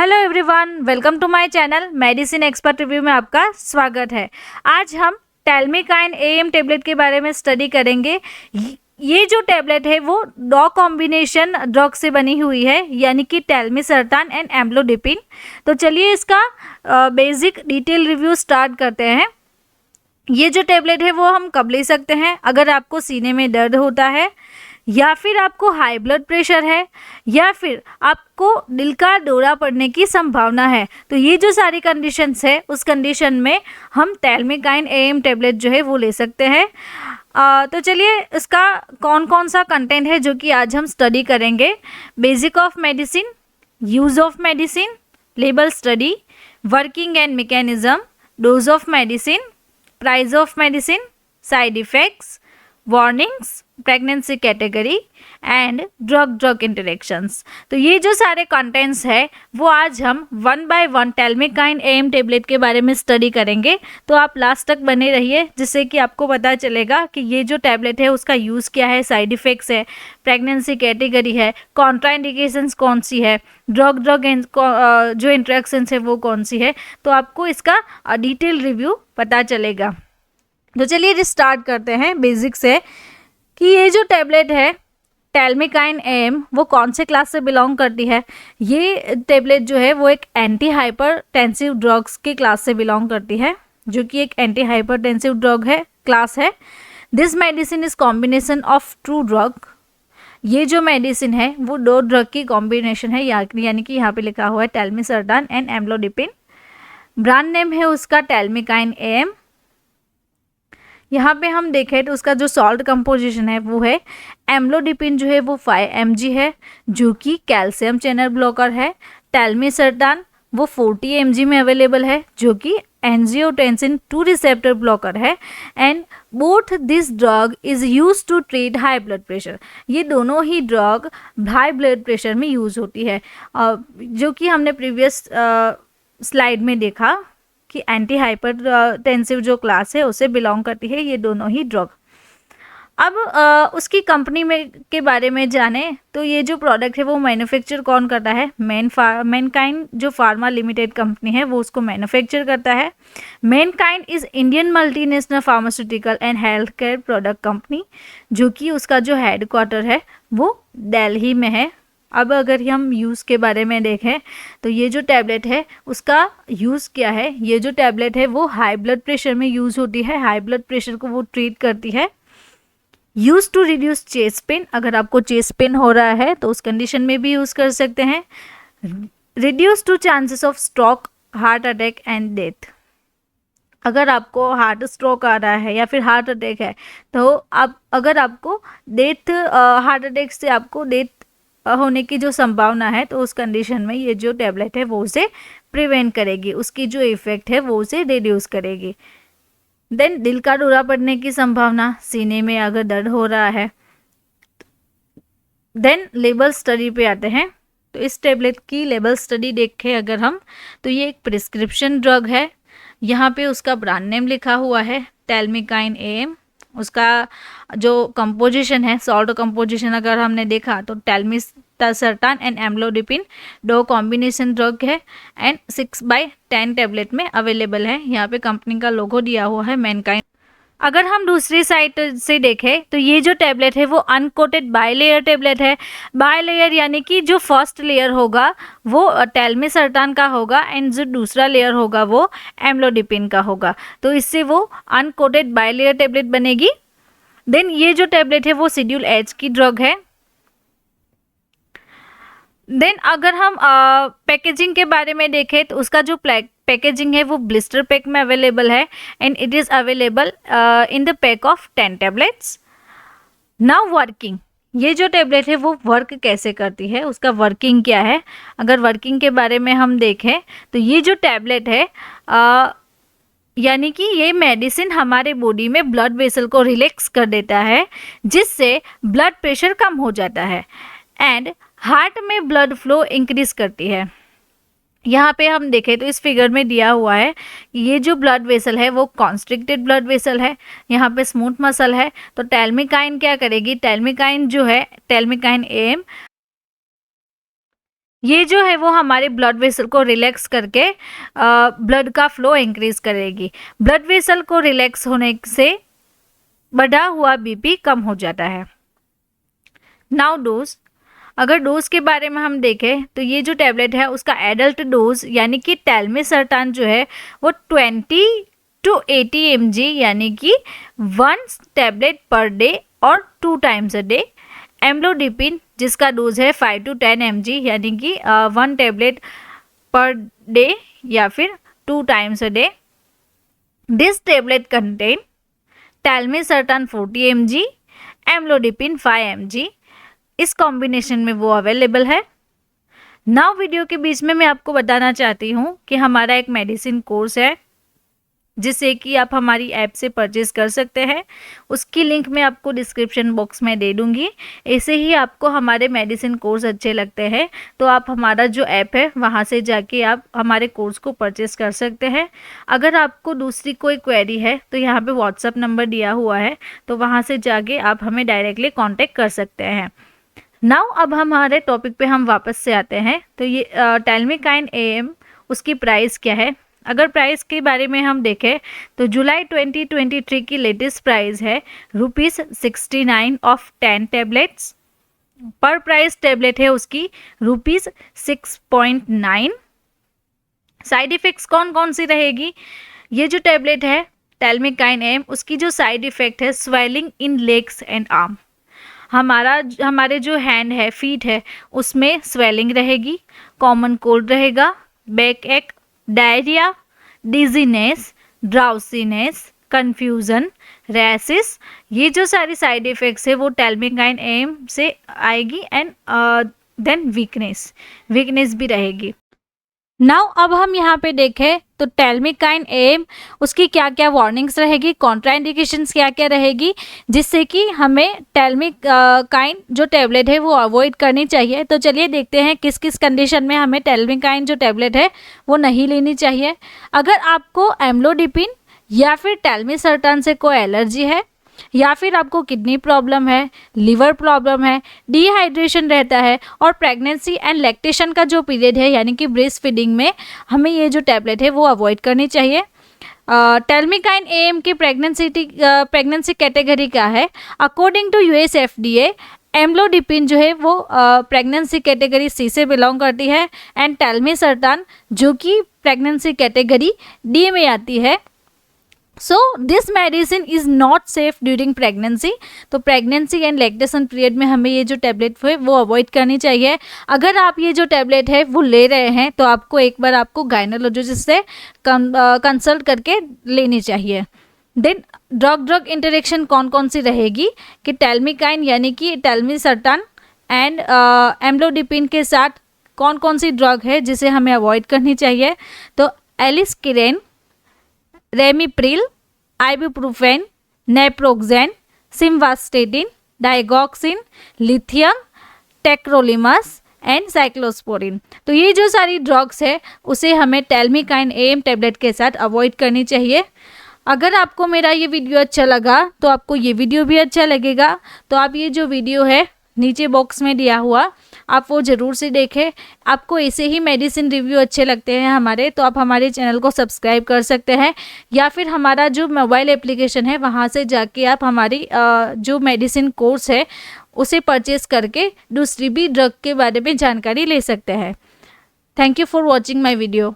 Hello everyone, welcome to my channel medicine expert review में आपका स्वागत है। आज हम टेल्मिकाइन एएम टेबलेट के बारे में स्टडी करेंगे। ये जो टेबलेट है वो दो कॉम्बिनेशन ड्रग से बनी हुई है, यानी कि टेल्मिसर्टान एंड एम्लोडिपिन। तो चलिए इसका बेसिक डिटेल रिव्यू स्टार्ट करते हैं। ये जो टेबलेट है वो हम कब ले सकते हैं? अगर आपको सीने में दर्द होता है, या फिर आपको हाई ब्लड प्रेशर है, या फिर आपको दिल का दौरा पड़ने की संभावना है। तो ये जो सारी कंडीशंस है, उस कंडीशन में हम टेल्मिकाइन एएम टेबलेट जो है वो ले सकते हैं। तो चलिए इसका कौन कौन सा कंटेंट है जो कि आज हम स्टडी करेंगे। Basic of medicine, use of medicine, label study, working and mechanism, dose of medicine, price of medicine, side effects, warnings, pregnancy category and drug interactions. तो ये जो सारे कंटेंट्स है वो आज हम one by one Telmikind AM tablet के बारे में स्टडी करेंगे। तो आप लास्ट तक बने रहिए, जिससे कि आपको पता चलेगा कि ये जो टेबलेट है उसका यूज़ क्या है, साइड इफ़ेक्ट्स है, प्रेगनेंसी कैटेगरी है, कॉन्ट्राइंडिकेशंस कौन सी है, ड्रग जो इंटरेक्शंस है वो कौन सी है। तो आपको इसका डिटेल रिव्यू पता चलेगा। तो चलिए स्टार्ट करते हैं बेसिक से कि ये जो टेबलेट है टेल्मिकाइन एएम वो कौन से क्लास से बिलोंग करती है। ये टेबलेट जो है वो एक एंटी हाइपरटेंसिव ड्रग्स के क्लास से बिलोंग करती है, जो कि एक एंटी हाइपरटेंसिव ड्रग है, क्लास है। This medicine is combination of two drug. ये जो मेडिसिन है वो दो ड्रग की कॉम्बिनेशन है, यानी कि यहाँ पे लिखा हुआ है टेल्मिसर्टान एंड एम्लोडिपिन। ब्रांड नेम है उसका टेल्मिकाइन एएम। यहाँ पे हम देखें तो उसका जो सॉल्ट कंपोजिशन है वो है, एम्लोडिपिन जो है वो 5 mg है, जो कि कैल्शियम चैनल ब्लॉकर है। टेल्मिसर्टान वो 40 mg में अवेलेबल है, जो कि एंजियोटेंसिन 2 रिसेप्टर ब्लॉकर है। And both this drug is use to treat high blood pressure. ये दोनों ही ड्रग हाई ब्लड प्रेशर में यूज़ होती है, जो कि हमने प्रीवियस स्लाइड में देखा कि एंटी हाइपरटेंसिव जो क्लास है उसे बिलोंग करती है ये दोनों ही ड्रग। अब उसकी कंपनी में के बारे में जाने तो ये जो प्रोडक्ट है वो मैन्युफैक्चर कौन करता है? मैनकाइंड जो फार्मा लिमिटेड कंपनी है वो उसको मैन्युफैक्चर करता है। Mankind is Indian multinational pharmaceutical and health care product company, जो कि उसका जो हेड क्वार्टर है वो दिल्ली में है। अब अगर हम यूज़ के बारे में देखें तो ये जो टैबलेट है उसका यूज़ क्या है? ये जो टैबलेट है वो हाई ब्लड प्रेशर में यूज़ होती है, हाई ब्लड प्रेशर को वो ट्रीट करती है। Use to reduce chest pain, अगर आपको चेस्ट पेन हो रहा है तो उस कंडीशन में भी यूज़ कर सकते हैं। Reduce to chances of stroke, heart attack and death. अगर आपको हार्ट स्ट्रोक आ रहा है या फिर हार्ट अटैक है, तो अगर आपको हार्ट अटैक से आपको डेथ होने की जो संभावना है, तो उस कंडीशन में ये जो टैबलेट है वो उसे प्रिवेंट करेगी, उसकी जो इफ़ेक्ट है वो उसे रिड्यूस करेगी। देन दिल का दौरा पड़ने की संभावना, सीने में अगर दर्द हो रहा है। देन लेबल स्टडी पे आते हैं। तो इस टैबलेट की लेबल स्टडी देखें अगर हम, तो ये एक प्रिस्क्रिप्शन ड्रग है। यहाँ पे उसका ब्रांड नेम लिखा हुआ है टेल्मिकाइन एएम। उसका जो कंपोजिशन है, सॉल्ट कंपोजिशन अगर हमने देखा तो टेल्मिसर्टान एंड एम्लोडिपिन दो कॉम्बिनेशन ड्रग है एंड 6/10 टैबलेट में अवेलेबल है। यहाँ पे कंपनी का लोगो दिया हुआ है मैनकाइंड। अगर हम दूसरी साइड से देखें तो ये जो टैबलेट है वो अनकोटेड बायलेयर टैबलेट है। बायलेयर यानी कि जो फर्स्ट लेयर होगा वो टेल्मिसर्टान का होगा एंड जो दूसरा लेयर होगा वो एम्लोडिपिन का होगा। तो इससे वो अनकोटेड बायलेयर टैबलेट बनेगी। देन ये जो टैबलेट है वो शेड्यूल एच की ड्रग है। देन अगर हम पैकेजिंग के बारे में देखें तो उसका जो पैकेजिंग है वो ब्लिस्टर पैक में अवेलेबल है and it is available in the pack of 10 tablets. Now working, ये जो टैबलेट है वो वर्क कैसे करती है, उसका वर्किंग क्या है? अगर वर्किंग के बारे में हम देखें तो ये जो टैबलेट है यानी कि ये मेडिसिन हमारे बॉडी में ब्लड वेसल को रिलैक्स कर देता है, जिससे ब्लड प्रेशर कम हो जाता है एंड हार्ट में ब्लड फ्लो इंक्रीज करती है। यहाँ पे हम देखें तो इस फिगर में दिया हुआ है कि ये जो ब्लड वेसल है वो कॉन्स्ट्रिक्टेड ब्लड वेसल है, यहाँ पे स्मूथ मसल है। तो टेल्मिकाइन क्या करेगी? टेल्मिकाइन जो है, टेल्मिकाइन एएम ये जो है वो हमारे ब्लड वेसल को रिलैक्स करके ब्लड का फ्लो इंक्रीज करेगी। ब्लड वेसल को रिलैक्स होने से बढ़ा हुआ बीपी कम हो जाता है। नाउ डोज, अगर डोज के बारे में हम देखें तो ये जो टैबलेट है उसका एडल्ट डोज यानी कि टेल्मिसर्टान जो है वो 20 to 80 mg यानी कि 1 टैबलेट पर डे और 2 टाइम्स अ डे। एम्लोडिपिन जिसका डोज है 5 to 10 mg यानी कि 1 टैबलेट पर डे या फिर 2 times a day. This tablet contain telmisartan 40 mg, amlodipine 5 mg। इस कॉम्बिनेशन में वो अवेलेबल है। नाउ वीडियो के बीच में मैं आपको बताना चाहती हूँ कि हमारा एक मेडिसिन कोर्स है जिसे कि आप हमारी ऐप से परचेज कर सकते हैं। उसकी लिंक मैं आपको डिस्क्रिप्शन बॉक्स में दे दूँगी। ऐसे ही आपको हमारे मेडिसिन कोर्स अच्छे लगते हैं तो आप हमारा जो ऐप है वहाँ से जाके आप हमारे कोर्स को परचेज कर सकते हैं। अगर आपको दूसरी कोई क्वेरी है तो यहाँ पे व्हाट्सअप नंबर दिया हुआ है, तो वहाँ से जाके आप हमें डायरेक्टली कॉन्टेक्ट कर सकते हैं। नाउ अब हमारे टॉपिक पे हम वापस से आते हैं। तो ये टेल्मिकाइन AM उसकी प्राइस क्या है। अगर प्राइस के बारे में हम देखें तो जुलाई 2023 की लेटेस्ट प्राइस है ₹69 ऑफ 10 टैबलेट्स। पर प्राइस टैबलेट है उसकी ₹6.9। साइड इफ़ेक्ट्स कौन कौन सी रहेगी। ये जो टैबलेट है टेल्मिकाइन AM उसकी जो साइड इफ़ेक्ट है swelling in legs and arm. हमारे जो हैंड है फीट है उसमें स्वेलिंग रहेगी, कॉमन कोल्ड रहेगा, बैक एक, diarrhoea, dizziness, drowsiness, confusion, rashes. ये जो सारी साइड इफ़ेक्ट्स है वो टेल्मिकाइन AM से आएगी। एंड देन वीकनेस भी रहेगी। नाउ अब हम यहाँ पे देखें तो टेल्मिकाइन AM उसकी क्या क्या वार्निंग्स रहेगी, कॉन्ट्राइंडिकेशंस क्या क्या रहेगी, जिससे कि हमें टेल्मिकाइन जो टैबलेट है वो अवॉइड करनी चाहिए। तो चलिए देखते हैं किस किस कंडीशन में हमें टेल्मिकाइन जो टैबलेट है वो नहीं लेनी चाहिए। अगर आपको एम्लोडिपिन या फिर टेल्मिसर्टान से कोई एलर्जी है, या फिर आपको किडनी प्रॉब्लम है, लिवर प्रॉब्लम है, डिहाइड्रेशन रहता है और प्रेगनेंसी एंड लैक्टेशन का जो पीरियड है यानी कि ब्रेस्ट फीडिंग में हमें ये जो टैबलेट है वो अवॉइड करनी चाहिए। टेल्मिकाइन AM की प्रेगनेंसी कैटेगरी क्या है। According to US FDA amlodipine जो है वो प्रेगनेंसी कैटेगरी C से बिलोंग करती है एंड टेल्मिसर्टान जो कि प्रेगनेंसी कैटेगरी D में आती है। So this medicine is not safe during pregnancy. तो प्रेगनेंसी एंड लैक्टेशन पीरियड में हमें ये जो टैबलेट है वो अवॉइड करनी चाहिए। अगर आप ये जो टैबलेट है वो ले रहे हैं तो आपको एक बार आपको गायनोलॉजिस्ट से कंसल्ट करके लेनी चाहिए। देन ड्रग इंटरेक्शन कौन कौन सी रहेगी कि टेल्मिकाइन यानी कि टेल्मिसर्टान एंड एम्लोडिपिन के साथ कौन कौन सी ड्रग है जिसे हमें अवॉइड करनी चाहिए। तो aliskiren, ramipril, ibuprofen, naproxen, simvastatin, digoxin, lithium, tacrolimus and cyclosporine. तो ये जो सारी ड्रग्स है उसे हमें टेल्मिकाइन AM टैबलेट के साथ अवॉइड करनी चाहिए। अगर आपको मेरा ये वीडियो अच्छा लगा तो आपको ये वीडियो भी अच्छा लगेगा। तो आप ये जो वीडियो है नीचे बॉक्स में दिया हुआ आप वो ज़रूर से देखें। आपको ऐसे ही मेडिसिन रिव्यू अच्छे लगते हैं हमारे तो आप हमारे चैनल को सब्सक्राइब कर सकते हैं, या फिर हमारा जो मोबाइल एप्लीकेशन है वहाँ से जाके आप हमारी जो मेडिसिन कोर्स है उसे परचेज़ करके दूसरी भी ड्रग के बारे में जानकारी ले सकते हैं। Thank you for watching my video.